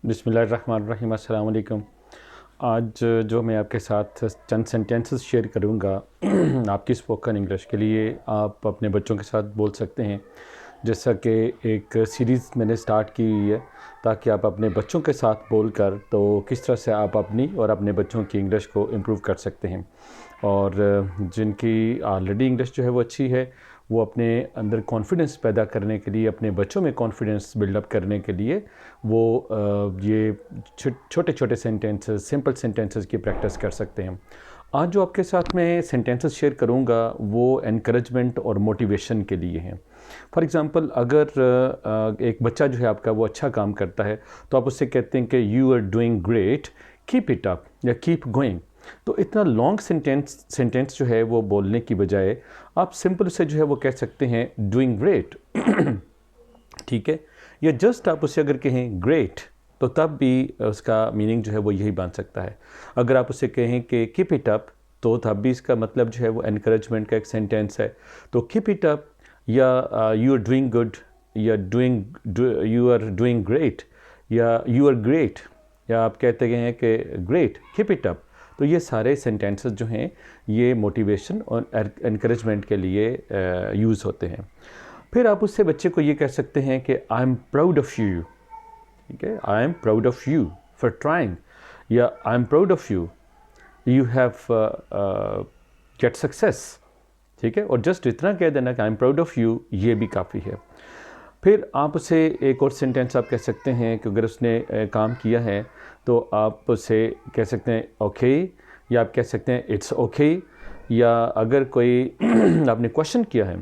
बिस्मिल्लाहिर्रहमानिर्रहीम, अस्सलाम वालेकुम। आज जो मैं आपके साथ चंद सेंटेंसेस शेयर करूँगा आपकी स्पोकन इंग्लिश के लिए आप अपने बच्चों के साथ बोल सकते हैं। जैसा कि एक सीरीज़ मैंने स्टार्ट की हुई है ताकि आप अपने बच्चों के साथ बोलकर तो किस तरह से आप अपनी और अपने बच्चों की इंग्लिश को इम्प्रूव कर सकते हैं। और जिनकी ऑलरेडी इंग्लिश जो है वो अच्छी है, वो अपने अंदर कॉन्फिडेंस पैदा करने के लिए, अपने बच्चों में कॉन्फिडेंस बिल्डअप करने के लिए वो ये छोटे छोटे सेंटेंसेस, सिंपल सेंटेंसेस की प्रैक्टिस कर सकते हैं। आज जो आपके साथ में सेंटेंसेस शेयर करूंगा वो एनकरेजमेंट और मोटिवेशन के लिए हैं। फॉर एग्ज़ाम्पल, अगर एक बच्चा जो है आपका वो अच्छा काम करता है तो आप उससे कहते हैं कि you are doing great, keep it up या कीप गोइंग। तो इतना लॉन्ग सेंटेंस जो है वो बोलने की बजाय आप सिंपल से जो है वो कह सकते हैं डूइंग ग्रेट। ठीक है, या जस्ट आप उसे अगर कहें ग्रेट तो तब भी उसका मीनिंग जो है वो यही बन सकता है। अगर आप उसे कहें कि कीप इट अप तो तब भी इसका मतलब जो है वो एनकरेजमेंट का एक सेंटेंस है। तो कीप इट अप या यू आर डूइंग गुड या यू आर डूइंग ग्रेट या यू आर ग्रेट, या आप कहते हैं कि ग्रेट कीप इट अप। तो ये सारे सेंटेंसेस जो हैं ये मोटिवेशन और एनकरेजमेंट के लिए यूज़ होते हैं। फिर आप उससे बच्चे को ये कह सकते हैं कि I am proud of you. ठीक है, I am proud of you for trying, या I am proud of you, you have get success. ठीक है, और जस्ट इतना कह देना कि I am proud of you, ये भी काफ़ी है। फिर आप उसे एक और सेंटेंस आप कह सकते हैं कि अगर उसने काम किया है तो आप उसे कह सकते हैं ओके, या आप कह सकते हैं इट्स ओके। या अगर कोई आपने क्वेश्चन किया है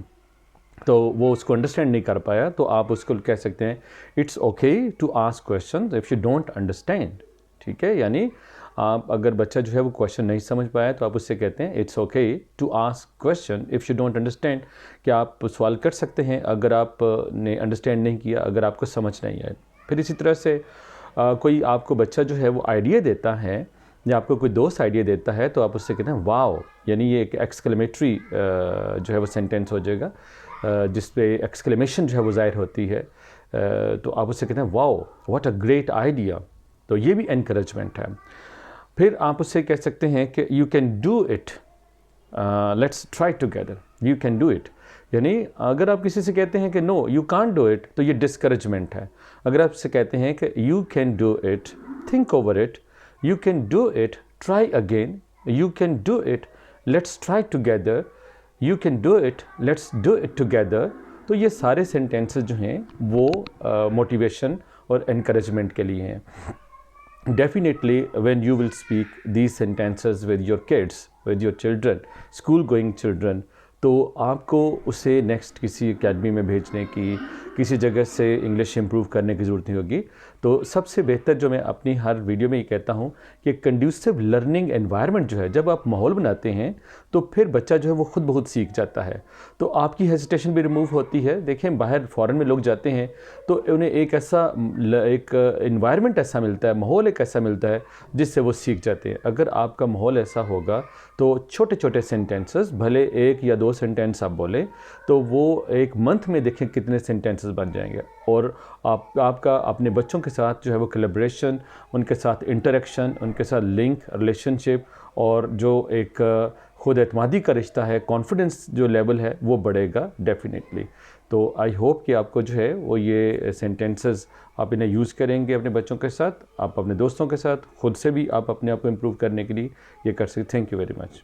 तो वो उसको अंडरस्टैंड नहीं कर पाया तो आप उसको कह सकते हैं it's okay to ask question if you don't understand. ठीक है, यानी आप अगर बच्चा जो है वो क्वेश्चन नहीं समझ पाया तो आप उससे कहते हैं it's okay to ask question if you don't understand, कि आप सवाल कर सकते हैं अगर आप ने अंडरस्टैंड नहीं किया, अगर आपको समझ नहीं आए। फिर इसी तरह से कोई आपको बच्चा जो है वो आइडिया देता है या आपको कोई दोस्त आइडिया देता है तो आप उससे कहते हैं वाओ, यानी ये एक एक्सक्लेमेटरी जो है वो सेंटेंस हो जाएगा जिस पे एक्सक्लेमेशन जो है वो ज़ाहिर होती है। तो आप उससे कहते हैं wow what a great idea. तो ये भी एनकरेजमेंट है। फिर आप उससे कह सकते हैं कि you can do it, let's try together, you can do it. यानी अगर आप किसी से कहते हैं कि no you can't do it तो ये डिस्करेजमेंट है। अगर आप उससे कहते हैं कि you can do it, think over it, you can do it, try again, you can do it, let's try together, you can do it, let's do it together. तो ये सारे सेंटेंसेस जो हैं वो मोटिवेशन और एनकरेजमेंट के लिए हैं। Definitely, when you will speak these sentences with your kids, with your children, school going children, तो आपको उसे नेक्स्ट किसी एकेडमी में भेजने की, किसी जगह से इंग्लिश इम्प्रूव करने की ज़रूरत नहीं होगी। तो सबसे बेहतर जो मैं अपनी हर वीडियो में ये कहता हूँ कि कंड्यूसिव लर्निंग एनवायरनमेंट जो है, जब आप माहौल बनाते हैं तो फिर बच्चा जो है वो खुद ब खुद सीख जाता है। तो आपकी हेजिटेशन भी रिमूव होती है। देखें, बाहर फ़ॉरेन में लोग जाते हैं तो उन्हें एक ऐसा एक इन्वायरमेंट ऐसा मिलता है, माहौल एक ऐसा मिलता है जिससे वो सीख जाते हैं। अगर आपका माहौल ऐसा होगा तो छोटे छोटे सेंटेंसेस, भले एक या दो सेंटेंस आप बोलें तो वो एक मंथ में देखें कितने सेंटेंसेस बन जाएंगे। और आपका अपने बच्चों के साथ जो है वो कोलैबोरेशन, उनके साथ इंटरेक्शन, उनके साथ लिंक, रिलेशनशिप और जो एक खुद एतमादी का रिश्ता है, कॉन्फिडेंस जो लेवल है वो बढ़ेगा डेफिनेटली। तो आई होप कि आपको जो है वो ये सेंटेंसेस आप इन्हें यूज़ करेंगे अपने बच्चों के साथ, आप अपने दोस्तों के साथ, खुद से भी आप अपने आप को इम्प्रूव करने के लिए ये कर सकते। Thank you very much.